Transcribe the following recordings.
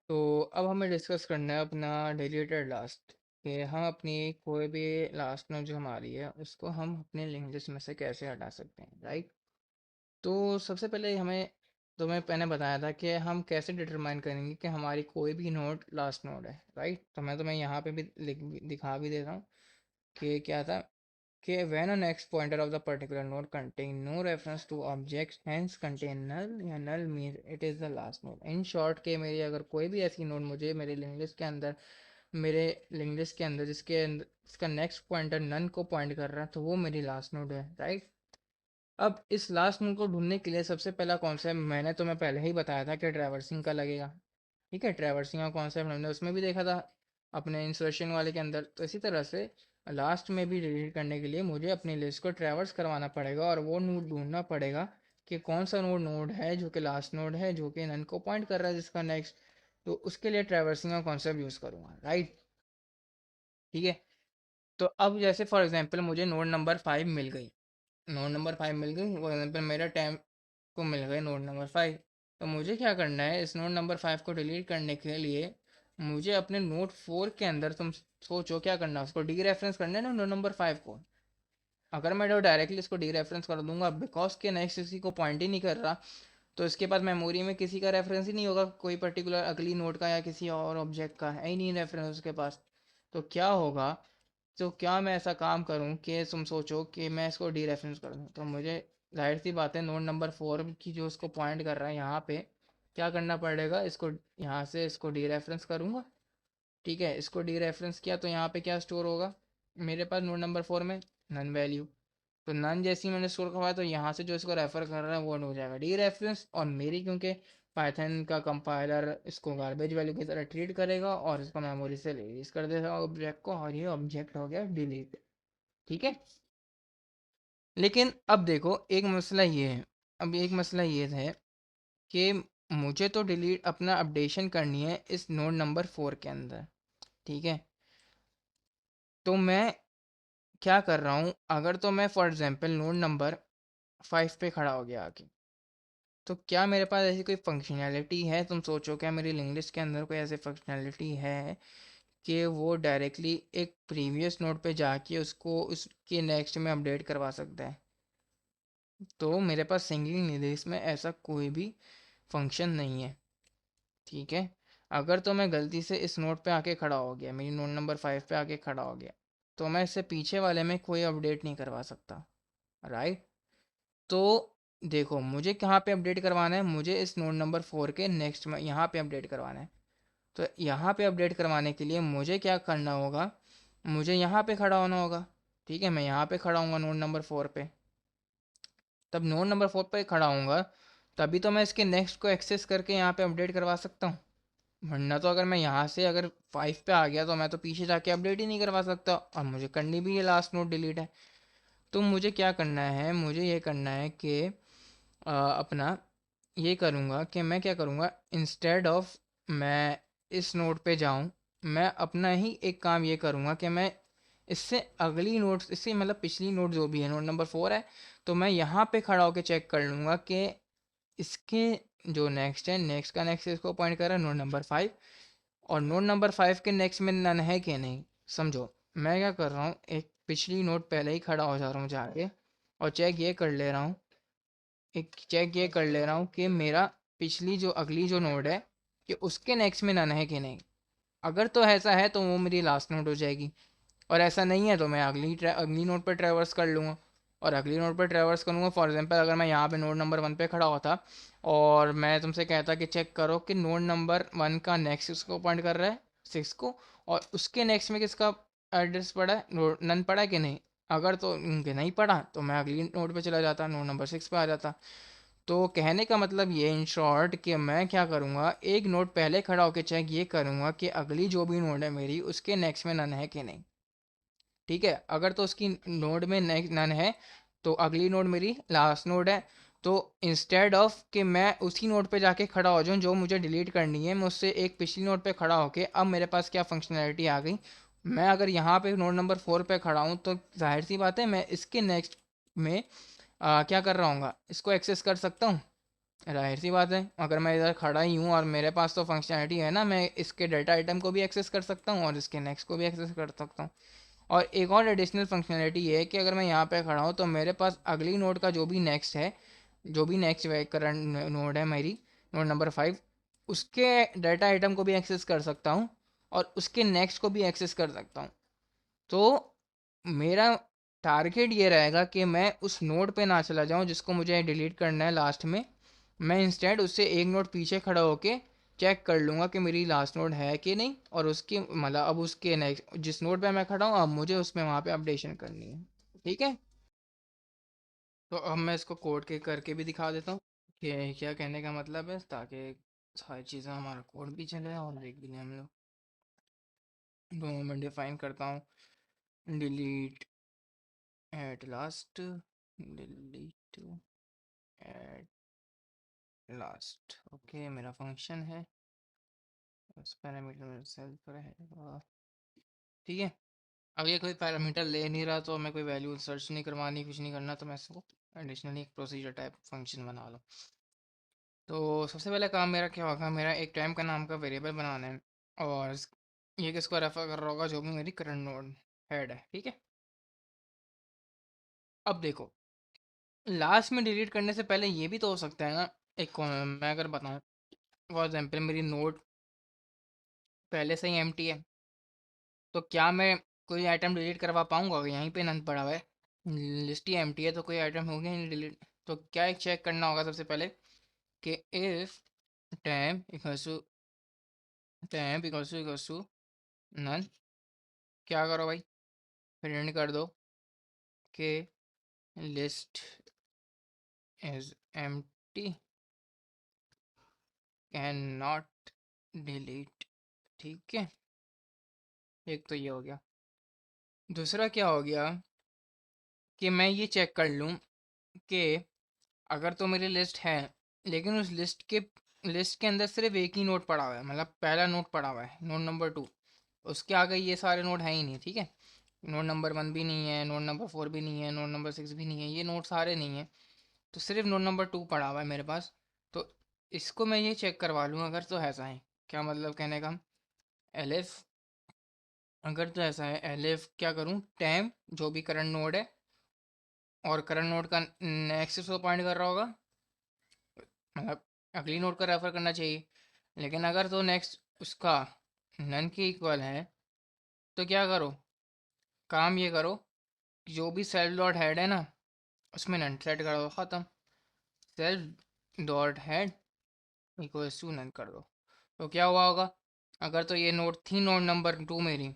तो अब हमें डिस्कस करना है अपना डिलीटेड लास्ट, कि हम अपनी कोई भी लास्ट नोट जो हमारी है उसको हम अपने लिंक लिस्ट में से कैसे हटा सकते हैं, राइट। तो सबसे पहले हमें, तो मैं मैंने बताया था कि हम कैसे डिटरमाइन करेंगे कि हमारी कोई भी नोड लास्ट नोड है, राइट। तो मैं तुम्हें यहाँ पे भी दिखा भी देता हूँ कि क्या था, कि when a next pointer of the particular node contain no reference to objects hence contain null, या null means it is the last node। In short के मेरी अगर कोई भी ऐसी नोड मुझे मेरे लिंक लिस्ट के अंदर जिसका नेक्स्ट पॉइंटर नन को पॉइंट कर रहा है, तो वो मेरी लास्ट नोड है, राइट। अब इस लास्ट नोड को ढूंढने के लिए सबसे पहला कॉन्सेप्ट मैंने तुम्हें पहले ही बताया था कि ट्रैवर्सिंग का लगेगा। ठीक है, ट्रैवर्सिंग का कॉन्सेप्ट हमने उसमें भी देखा था अपने इंसर्शन वाले के अंदर। तो इसी तरह से लास्ट में भी डिलीट करने के लिए मुझे अपनी लिस्ट को ट्रैवर्स करवाना पड़ेगा और वो नोड ढूंढना पड़ेगा कि कौन सा नोड नोड है जो कि लास्ट नोड है, जो कि नन को पॉइंट कर रहा है जिसका नेक्स्ट। तो उसके लिए ट्रैवर्सिंग का कॉन्सेप्ट यूज़ करूँगा, राइट। ठीक है, तो अब जैसे फॉर एग्जांपल मुझे नोड नंबर 5 मिल गई, फॉर एग्जांपल मेरा टाइम को मिल गए नोड नंबर 5। तो मुझे क्या करना है, इस नोड नंबर 5 को डिलीट करने के लिए मुझे अपने नोड 4 के अंदर, तुम सोचो क्या करना है, उसको डी रेफरेंस करना है ना नोड नंबर 5 को। अगर मैं डायरेक्टली इसको डी रेफरेंस कर दूंगा, बिकॉज के नेक्स्ट किसी को पॉइंट ही नहीं कर रहा, तो इसके पास मेमोरी में किसी का रेफरेंस ही नहीं होगा, कोई पर्टिकुलर अगली नोड का या किसी और ऑब्जेक्ट का है ही नहीं रेफरेंस उसके पास। तो क्या होगा, तो क्या मैं ऐसा काम करूं कि तुम सोचो कि मैं इसको डी रेफरेंस कर दूं, तो मुझे जाहिर सी बात है नोड नंबर 4 की जो इसको पॉइंट कर रहा है यहाँ पे, क्या करना पड़ेगा, इसको यहाँ से इसको डी रेफरेंस करूँगा। ठीक है, इसको डी रेफरेंस किया तो यहाँ पे क्या स्टोर होगा मेरे पास नोड नंबर 4 में, नन वैल्यू। तो नन जैसी मैंने स्टोर करवाया तो यहाँ से जो इसको रेफर कर रहा है वो हो जाएगा डी रेफरेंस, और मेरी क्योंकि पाइथन का कंपाइलर इसको गार्बेज वैल्यू की तरह ट्रीट करेगा और इसको मेमोरी से रिलीज कर देगा ऑब्जेक्ट को, और ये ऑब्जेक्ट हो गया डिलीट। ठीक है, लेकिन अब देखो एक मसला ये है, अब एक मसला ये है कि मुझे तो डिलीट अपना अपडेशन करनी है इस नोड नंबर 4 के अंदर। ठीक है, तो मैं क्या कर रहा हूँ, अगर तो मैं फॉर एग्जांपल नोड नंबर 5 पे खड़ा हो गया आके, तो क्या मेरे पास ऐसी कोई फंक्शनैलिटी है, तुम सोचो क्या मेरी लिंक लिस्ट के अंदर कोई ऐसी फंक्शनैलिटी है कि वो डायरेक्टली एक प्रीवियस नोड पे जाके उसको उसके नेक्स्ट में अपडेट करवा सकता है। तो मेरे पास सिंगलिंग निर्देश में ऐसा कोई भी फंक्शन नहीं है। ठीक है, अगर तो मैं गलती से इस नोड पे आके खड़ा हो गया, मेरी नोड नंबर 5 पे आके खड़ा हो गया, तो मैं इससे पीछे वाले में कोई अपडेट नहीं करवा सकता, राइट। तो देखो मुझे कहाँ पे अपडेट करवाना है, मुझे इस नोड नंबर 4 के नेक्स्ट में यहाँ पे अपडेट करवाना है। तो यहाँ पे अपडेट करवाने के लिए मुझे क्या करना होगा, मुझे यहाँ पे खड़ा होना होगा। ठीक है, मैं यहाँ पे खड़ा हूँगा नोड नंबर 4 पे, तब नोड नंबर 4 पे खड़ा हूँगा तभी तो मैं इसके नेक्स्ट को एक्सेस करके यहाँ पे अपडेट करवा सकता हूँ। वरना तो अगर मैं यहाँ से अगर 5 पे आ गया तो मैं तो पीछे जाके अपडेट ही नहीं करवा सकता, और मुझे करनी भी ये लास्ट नोड डिलीट है। तो मुझे क्या करना है, मुझे ये करना है कि अपना ये करूँगा कि मैं क्या करूँगा, इंस्टेड ऑफ मैं इस नोड पे जाऊँ, मैं अपना ही एक काम ये करूँगा कि मैं इससे अगली नोड, इससे मतलब पिछली नोड जो भी है नोड नंबर 4 है, तो मैं यहाँ पे खड़ा होकर चेक कर लूँगा कि इसके जो नेक्स्ट है, नेक्स्ट का नेक्स्ट इसको पॉइंट कर रहा है नोड नंबर 5, और नोड नंबर 5 के नेक्स्ट में नन है कि नहीं। समझो मैं क्या कर रहा हूँ, एक पिछली नोड पहले ही खड़ा हो जा रहा हूँ जाके, और चेक ये कर ले रहा हूँ कि मेरा पिछली जो अगली जो नोड है कि उसके नेक्स्ट में नन है कि नहीं। अगर तो ऐसा है तो वो मेरी लास्ट नोड हो जाएगी, और ऐसा नहीं है तो मैं अगली नोड पर ट्रैवर्स कर लूँगा। और अगली नोड पर ट्रैवर्स करूँगा, फॉर एग्जांपल अगर मैं यहाँ पे नोड नंबर 1 पे खड़ा होता और मैं तुमसे कहता कि चेक करो कि नोड नंबर 1 का नेक्स्ट उसको पॉइंट कर रहा है 6 को, और उसके नेक्स्ट में किसका एड्रेस पड़ा है, नन पड़ा है कि नहीं। अगर तो उनके नहीं पड़ा तो मैं अगली नोड पे चला जाता, नोड नंबर 6 पे आ जाता। तो कहने का मतलब ये इन शॉर्ट कि मैं क्या करूँगा, एक नोड पहले खड़ा होकर चेक ये करूँगा कि अगली जो भी नोड है मेरी उसके नेक्स्ट में नन है कि नहीं। ठीक है, अगर तो उसकी नोड में नेक्स्ट नन है तो अगली नोड मेरी लास्ट नोड है। तो इंस्टेड ऑफ कि मैं उसी नोड पे जाके खड़ा हो जाऊँ जो मुझे डिलीट करनी है, मैं उससे एक पिछली नोड पे खड़ा होके, अब मेरे पास क्या फंक्शनैलिटी आ गई, मैं अगर यहाँ पे नोड नंबर 4 पे खड़ा हूँ तो जाहिर सी बात है मैं इसके नेक्स्ट में क्या कर रहा हूँ, इसको एक्सेस कर सकता हूँ। जाहिर सी बात है, अगर मैं इधर खड़ा ही हूँ और मेरे पास तो फंक्शनैलिटी है ना, मैं इसके डाटा आइटम को भी एक्सेस कर सकता हूँ और इसके नेक्स्ट को भी एक्सेस कर सकता हूँ। और एक और एडिशनल फंक्शनैलिटी ये है कि अगर मैं यहाँ पे खड़ा हूँ तो मेरे पास अगली नोड का जो भी नेक्स्ट है, जो भी नेक्स्ट करंट नोड है मेरी, नोड नंबर 5, उसके डाटा आइटम को भी एक्सेस कर सकता हूँ और उसके नेक्स्ट को भी एक्सेस कर सकता हूँ। तो मेरा टारगेट ये रहेगा कि मैं उस नोड पे ना चला जाऊँ जिसको मुझे डिलीट करना है लास्ट में। मैं इंस्टेड उससे एक नोड पीछे खड़ा होके चेक कर लूँगा कि मेरी लास्ट नोड है कि नहीं, और उसकी मतलब अब उसके नेक्स्ट जिस नोड पे मैं खड़ा हूँ अब मुझे उसमें वहाँ पे अपडेशन करनी है। ठीक है, तो अब मैं इसको कोड के करके भी दिखा देता हूँ कि क्या कहने का मतलब है, ताकि सारी चीज़ें हमारा कोड भी चले और देख भी लें हम लोग। तो मैं डिफाइन करता हूँ delete at last, delete at last. Okay, मेरा फंक्शन है, उस पैरामीटर में सेल्फ रहेगा। ठीक है, अब ये कोई पैरामीटर ले नहीं रहा तो मैं कोई वैल्यू सर्च नहीं करवानी, कुछ नहीं करना, तो मैं इसको एडिशनली एक प्रोसीजर टाइप फंक्शन बना लूँ। तो सबसे पहले काम मेरा क्या होगा, मेरा एक टाइम का नाम का वेरिएबल बनाना है और ये किसको रेफर कर रहा होगा, जो भी मेरी करंट नोड हेड है। ठीक है, अब देखो, लास्ट में डिलीट करने से पहले ये भी तो हो सकता है ना, मैं अगर बताऊँ फॉर एग्जाम्पल मेरी नोड पहले से ही एम्प्टी है, तो क्या मैं कोई आइटम डिलीट करवा पाऊंगा? यहीं पे नन पड़ा हुआ है, लिस्ट ही एम्प्टी है, तो कोई आइटम हो गया नहीं डिलीट। तो क्या एक चेक करना होगा सबसे पहले कि if temp equals to none, क्या करो भाई, प्रिंट कर दो कि list is empty, can not delete. ठीक है, एक तो ये हो गया। दूसरा क्या हो गया कि मैं ये चेक कर लूँ कि अगर तो मेरी लिस्ट है लेकिन उस लिस्ट के अंदर सिर्फ एक ही नोट पड़ा हुआ है, मतलब पहला नोट पड़ा हुआ है, नोट नंबर 2, उसके आगे ये सारे नोट हैं ही नहीं। ठीक है, नोट नंबर 1 भी नहीं है, नोट नंबर 4 भी नहीं है, नोट नंबर 6 भी नहीं है, ये नोट सारे नहीं है, तो सिर्फ नोट नंबर 2 पड़ा हुआ है मेरे पास। तो इसको मैं ये चेक करवा लूँ अगर तो ऐसा है, क्या मतलब कहने का, एलिफ, अगर तो ऐसा है एलिफ क्या करूँ, टैम जो भी करंट नोड है और करंट नोड का नेक्स्ट को पॉइंट कर रहा होगा, मतलब अगली नोड का रेफर करना चाहिए। लेकिन अगर तो नेक्स्ट उसका नन के इक्वल है तो क्या करो, काम ये करो कि जो भी सेल्फ डॉट हेड है ना उसमें नन सेट कर दो, ख़त्म। Self dot head equals to none कर दो। तो क्या हुआ होगा, अगर तो ये नोड थी नोड नंबर 2 मेरी,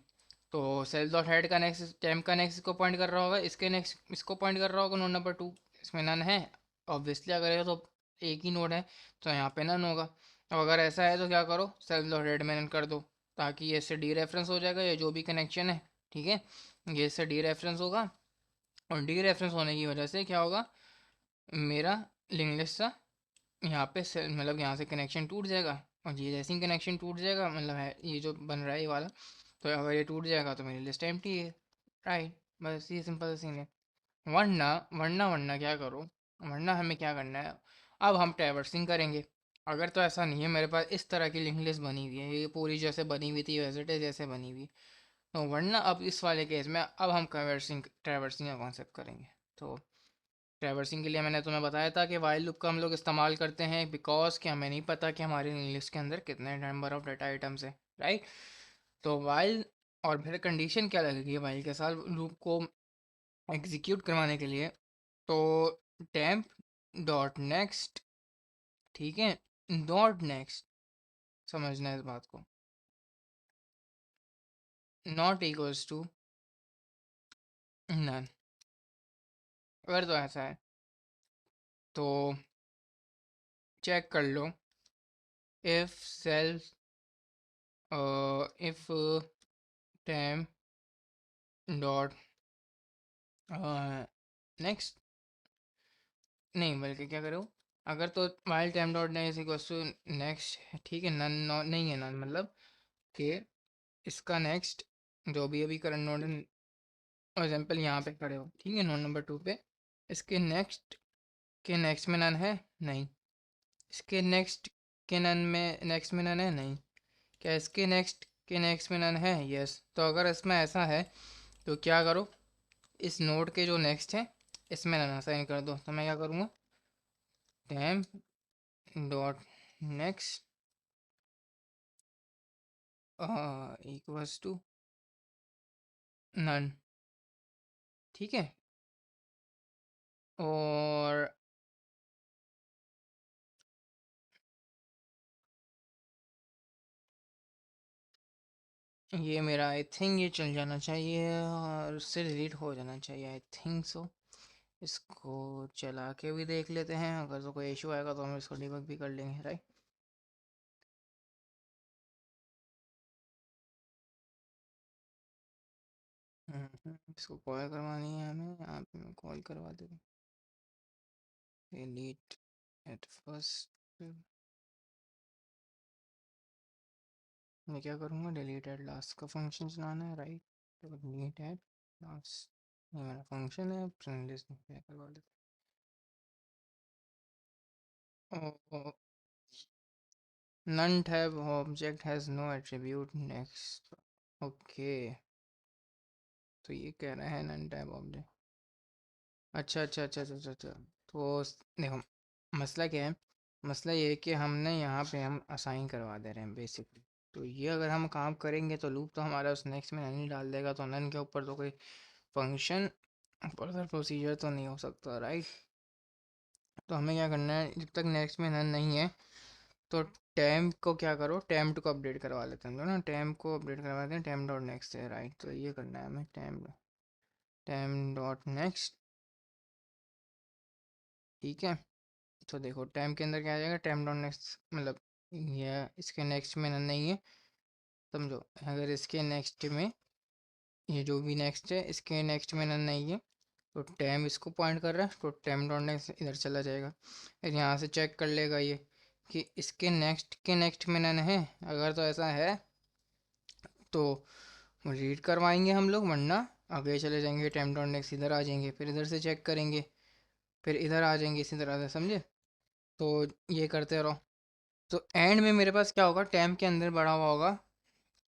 तो सेल्फ डॉट हेड का नेक्स्ट टेम्प का नेक्स्ट को पॉइंट कर रहा होगा, इसके नेक्स्ट इसको पॉइंट कर रहा होगा नोड नंबर 2, इसमें नन है। ऑब्वियसली अगर ये तो एक ही नोड है तो यहाँ पे नन होगा। अब अगर ऐसा है तो क्या करो, सेल्फ डॉट हेड में नन कर दो, ताकि ये इससे डी रेफरेंस हो जाएगा, ये जो भी कनेक्शन है। ठीक है, ये इससे डी रेफरेंस होगा और डी रेफरेंस होने की वजह से क्या होगा, मेरा लिंक लिस्ट सा यहाँ पे मतलब यहाँ से कनेक्शन टूट जाएगा। और ये जैसे ही कनेक्शन टूट जाएगा, मतलब है ये जो बन रहा है ये वाला, तो अगर ये टूट जाएगा तो मेरी लिस्ट एम्प्टी है। राइट, बस ये सिंपल सा सीन है। वरना वरना वरना क्या करो, वरना हमें क्या करना है, अब हम ट्रैवर्सिंग करेंगे। अगर तो ऐसा नहीं है, मेरे पास इस तरह की लिंक लिस्ट बनी हुई है, ये पूरी जैसे बनी हुई थी वैसे जैसे बनी हुई, तो वरना अब इस वाले केस में अब हम ट्रैवर्सिंग का कॉन्सेप्ट करेंगे। तो ट्रैवर्सिंग के लिए मैंने तुम्हें बताया था कि वाइल लूप का हम लोग इस्तेमाल करते हैं, बिकॉज कि हमें नहीं पता कि हमारी लिस्ट के अंदर कितने नंबर ऑफ डाटा आइटम्स है। राइट, तो वाइल और फिर कंडीशन क्या लगेगी वाइल के साथ लूप को एग्जीक्यूट करवाने के लिए, तो टेम्प डॉट नेक्स्ट, ठीक है, डॉट नेक्स्ट, समझना है इस बात को, नॉट इक्वल्स टू नन। अगर तो ऐसा है तो चेक कर लो, if self if temp dot next, नहीं बल्कि क्या करो, अगर तो while time dot next equals to next, ठीक है, नन नहीं है नन, मतलब कि इसका नेक्स्ट जो भी अभी करंट नोड है, फॉर एग्जाम्पल यहाँ पे खड़े हो, ठीक है, नोड नंबर 2 पे, इसके नेक्स्ट में नन है? नहीं। इसके नेक्स्ट में नन है? नहीं। क्या इसके नेक्स्ट में नन है? यस। तो अगर इसमें ऐसा है तो क्या करो, इस नोड के जो नेक्स्ट है इसमें नन असाइन कर दो। तो मैं क्या करूँगा, temp dot next equals to none. ठीक है। और ये मेरा आई थिंक ये चल जाना चाहिए और उससे डिलीट हो जाना चाहिए, आई थिंक सो। इसको चला के भी देख लेते हैं, अगर तो कोई इशू आएगा तो हम इसको डिबग भी कर लेंगे, राइट। इसको कॉल करवानी है हमें, यहाँ पे मैं कॉल करवा देता हूँ, डिलीट एट फर्स्ट। मैं क्या करूँगा, डिलीट एट लास्ट का फंक्शन चलाना है, राइट। तो डिलीट एट लास्ट ये मेरा फंक्शन है, लिस्ट में क्या करवा देते हैं। None type object has no attribute next. Okay, तो ये कह रहा है नन टैब ऑब्जेक्ट। अच्छा अच्छा अच्छा अच्छा अच्छा अच्छा। तो देखो, मसला क्या है, मसला ये है कि हमने यहाँ पे हम असाइन करवा दे रहे हैं बेसिकली। तो ये अगर हम काम करेंगे तो लूप तो हमारा उस नेक्स्ट में नन ही डाल देगा, तो नन के ऊपर तो कोई फंक्शन फर्दर प्रोसीजर तो नहीं हो सकता, राइट। तो हमें क्या करना है, जब तक नेक्स्ट में नन नहीं है तो टैम को क्या करो, टैम को अपडेट करवा लेते हैं हम लोग ना, टैम को अपडेट करवा देते हैं, टैम डॉट नेक्स्ट है, राइट। तो ये करना है हमें, टैम टैम डॉट नेक्स्ट। ठीक है। तो देखो टैम के अंदर क्या आ जाएगा, टैम डॉट नेक्स्ट मतलब ये इसके नेक्स्ट में नहीं है, समझो। अगर इसके नेक्स्ट में ये जो भी नेक्स्ट है इसके नेक्स्ट में नहीं है तो टैम इसको पॉइंट कर रहा है, तो टैम डॉट नेक्स्ट इधर चला जाएगा। फिर यहाँ से चेक कर लेगा ये कि इसके नेक्स्ट में नन है। अगर तो ऐसा है तो रीड करवाएंगे हम लोग, वरना आगे चले जाएंगे, टाइम डॉट नेक्स्ट इधर आ जाएंगे, फिर इधर से चेक करेंगे, फिर इधर आ जाएंगे इसी तरह से, समझे। तो ये करते रहो। तो एंड में मेरे पास क्या होगा, टैम के अंदर बढ़ा हुआ होगा,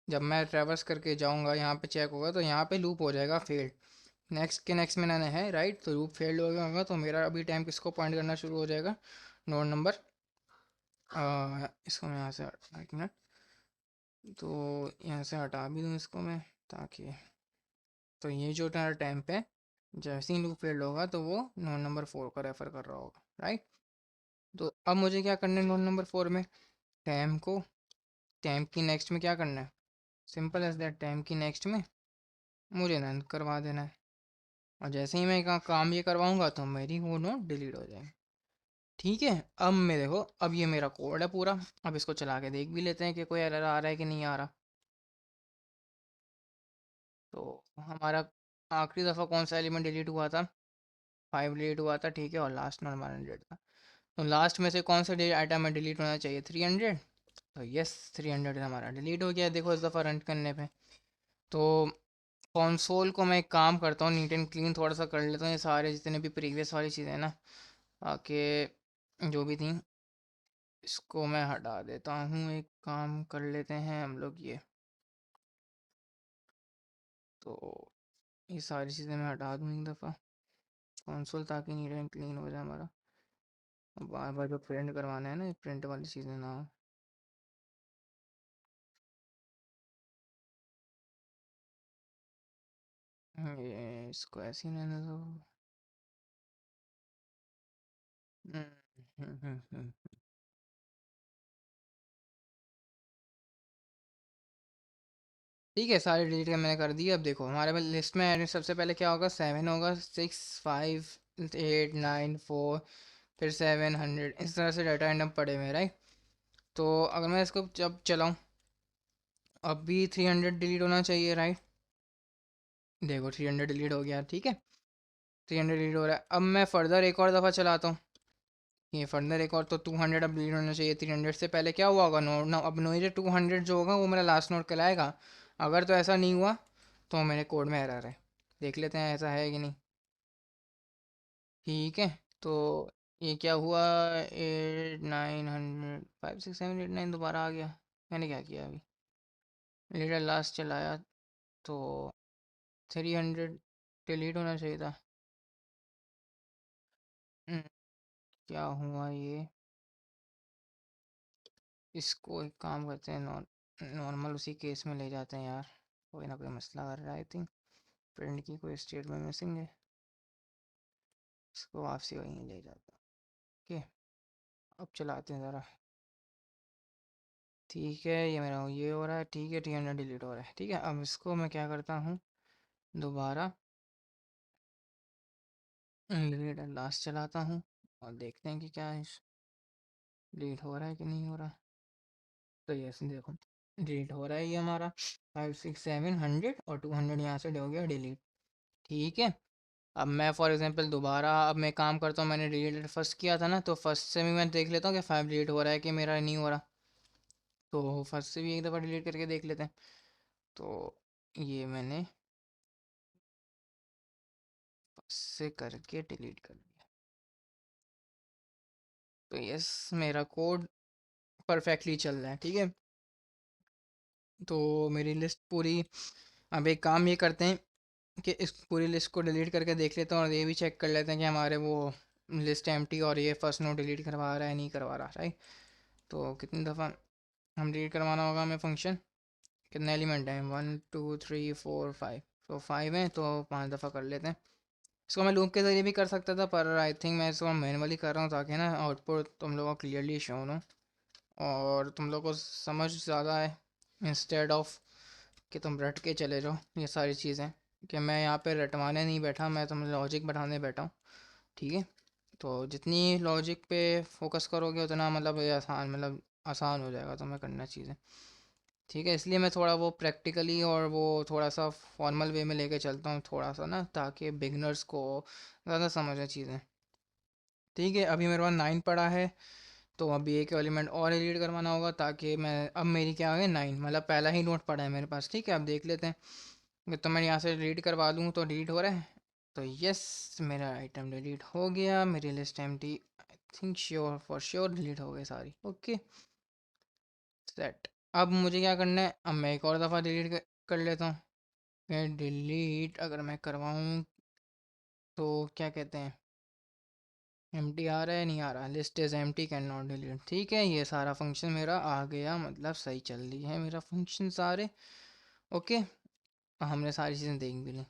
जब मैं ट्रैवर्स करके जाऊंगा यहाँ पे चेक होगा तो यहाँ पे लूप हो जाएगा फेल्ड। नेक्स्ट के नेक्स्ट में ना है, राइट। तो लूप फेल्ड हो गया होगा, तो मेरा अभी टाइम किसको पॉइंट करना शुरू हो जाएगा, नोड नंबर इसको मैं यहाँ से एक मिनट, तो यहाँ से हटा भी दूँ इसको मैं, ताकि तो ये जो तुम्हारा टैंप है जैसे ही लूप फेल्ड होगा तो वो नोड नंबर 4 का रेफर कर रहा होगा, राइट। तो अब मुझे क्या करना है, नोड नंबर 4 में टैंप की नेक्स्ट में क्या करना है, सिंपल एज दैट, टैंप की नेक्स्ट में मुझे नन करवा देना है। और जैसे ही मैं काम ये करवाऊंगा तो मेरी वो नोड डिलीट हो जाएगी। ठीक है। अब मैं देखो, अब ये मेरा कोड है पूरा, अब इसको चला के देख भी लेते हैं कि कोई एरर आ रहा है कि नहीं आ रहा। तो हमारा आखिरी दफ़ा कौन सा एलिमेंट डिलीट हुआ था, 5 डिलीट हुआ था, ठीक है। और लास्ट नंबर 100 था। तो लास्ट में से कौन सा आइटम में डिलीट होना चाहिए, 300। तो यस, 300 हमारा डिलीट हो गया, देखो इस दफ़ा रन करने पे। तो कंसोल को मैं एक काम करता हूँ, नीट एंड क्लीन थोड़ा सा कर लेता हूँ, ये सारे जितने भी प्रीवियस वाली चीज़ें हैं ना, आके जो भी थी इसको मैं हटा देता हूँ। एक काम कर लेते हैं हम लोग, ये तो ये सारी चीज़ें मैं हटा दूँ एक दफ़ा कंसोल, ताकि नीट एंड क्लीन हो जाए हमारा। बार बार जो प्रिंट करवाना है ना, प्रिंट वाली चीज़ें ना हो। ये इसको ऐसे ही रहने दो। हम्म, हम्म। ठीक है, सारे डिलीट का मैंने कर दिया। अब देखो हमारे पास लिस्ट में सबसे पहले क्या होगा, 7 होगा, 6 5 8 9 4, फिर 700, इस तरह से डाटा एंड पड़े हुए हैं, राइट। तो अगर मैं इसको जब चलाऊँ, अब भी 300 डिलीट होना चाहिए, राइट। देखो 300 डिलीट हो गया, ठीक है। 300 डिलीट हो रहा है। अब मैं फर्दर एक और दफ़ा चलाता हूँ, ये फर्दर एक और, तो 200 अब डिलीट होना चाहिए। 300 से पहले क्या हुआ होगा, नोट ना, अब नो, ये 200 जो होगा वो मेरा लास्ट नोट कहलाएगा। अगर तो ऐसा नहीं हुआ तो मेरे कोड में एरर है, देख लेते हैं ऐसा है कि नहीं। ठीक है। तो ये क्या हुआ, 8 900 5 6 7 8 9 दोबारा आ गया। मैंने क्या किया अभी, लीडर लास्ट चलाया तो 300 डिलीट होना चाहिए था। हम्म, क्या हुआ ये, इसको एक काम करते हैं, नॉर्मल उसी केस में ले जाते हैं यार। कोई ना कोई मसला कर रहा है आई थिंक, फ्रेंड की कोई स्टेट में मिसिंग है, इसको वापसी वहीं ले जाता हूँ। ओके, अब चलाते हैं ज़रा। ठीक है, ये मेरा ये हो रहा है, ठीक है, 300 डिलीट हो रहा है। ठीक है, अब इसको मैं क्या करता हूँ, दोबारा डिलीट लास्ट चलाता हूँ और देखते हैं कि क्या डिलीट हो रहा है कि नहीं हो रहा। तो ये देखो, डिलीट हो रहा है ये हमारा 5 6 7 100 और 200 यहाँ से हो गया डिलीट। ठीक है, अब मैं फॉर एग्जांपल दोबारा, अब मैं काम करता हूँ, मैंने डिलीट फर्स्ट किया था ना, तो फर्स्ट से भी मैं देख लेता हूँ कि 5 डिलीट हो रहा है कि मेरा नहीं हो रहा। तो फर्स्ट से भी एक दफ़ा डिलीट करके देख लेते हैं। तो ये मैंने फर्स्ट से करके डिलीट कर दिया। तो यस, मेरा कोड परफेक्टली चल रहा है। ठीक है, तो मेरी लिस्ट पूरी, अब एक काम ये करते हैं कि इस पूरी लिस्ट को डिलीट करके देख लेते हैं और ये भी चेक कर लेते हैं कि हमारे वो लिस्ट एम्प्टी और ये फर्स्ट नोट डिलीट करवा रहा है नहीं करवा रहा, राइट। तो कितनी दफ़ा हम डिलीट करवाना होगा हमें फंक्शन, कितने एलिमेंट हैं, 1 2 3 4 5, तो 5 हैं, तो 5 दफ़ा कर लेते हैं। इसको मैं लूप के ज़रिए भी कर सकता था, पर आई थिंक मैं इसको मैनुअली कर रहा हूँ ताकि ना आउटपुट तुम लोगों को क्लियरली शो हो और तुम लोग को समझ ज़्यादा है, इंस्टेड ऑफ कि तुम रट के चले जाओ ये सारी चीज़ें। कि मैं यहाँ पे रटवाने नहीं बैठा, मैं तुम लॉजिक बैठाने बैठा हूँ। ठीक है, तो जितनी लॉजिक पे फोकस करोगे उतना मतलब ये आसान, मतलब आसान हो जाएगा तुम्हें करना चीज़ें। ठीक है, इसलिए मैं थोड़ा वो प्रैक्टिकली और वो थोड़ा सा फॉर्मल वे में लेके चलता हूँ थोड़ा सा ना, ताकि बिगनर्स को ज़्यादा समझे चीज़ें। ठीक है, अभी मेरे पास 9 पड़ा है, तो अभी एक एलिमेंट और डिलीट करवाना होगा ताकि मैं, अब मेरी क्या है 9, मतलब पहला ही नोट पड़ा है मेरे पास। ठीक है, अब देख लेते हैं कि तो मैं यहाँ से डिलीट करवा दूँ तो डिलीट हो रहा है। तो यस, मेरा आइटम डिलीट हो गया, मेरी list empty, I think sure for sure delete हो गई सारी। Okay, set. अब मुझे क्या करना है, अब मैं एक और दफ़ा डिलीट कर लेता हूँ। डिलीट अगर मैं करवाऊँ तो क्या कहते हैं, एम्प्टी आ रहा है नहीं आ रहा, list is empty can not delete. ठीक है, ये सारा फंक्शन मेरा आ गया, मतलब सही चल रही है मेरा फंक्शन सारे। ओके, हमने सारी चीज़ें देख भी ली।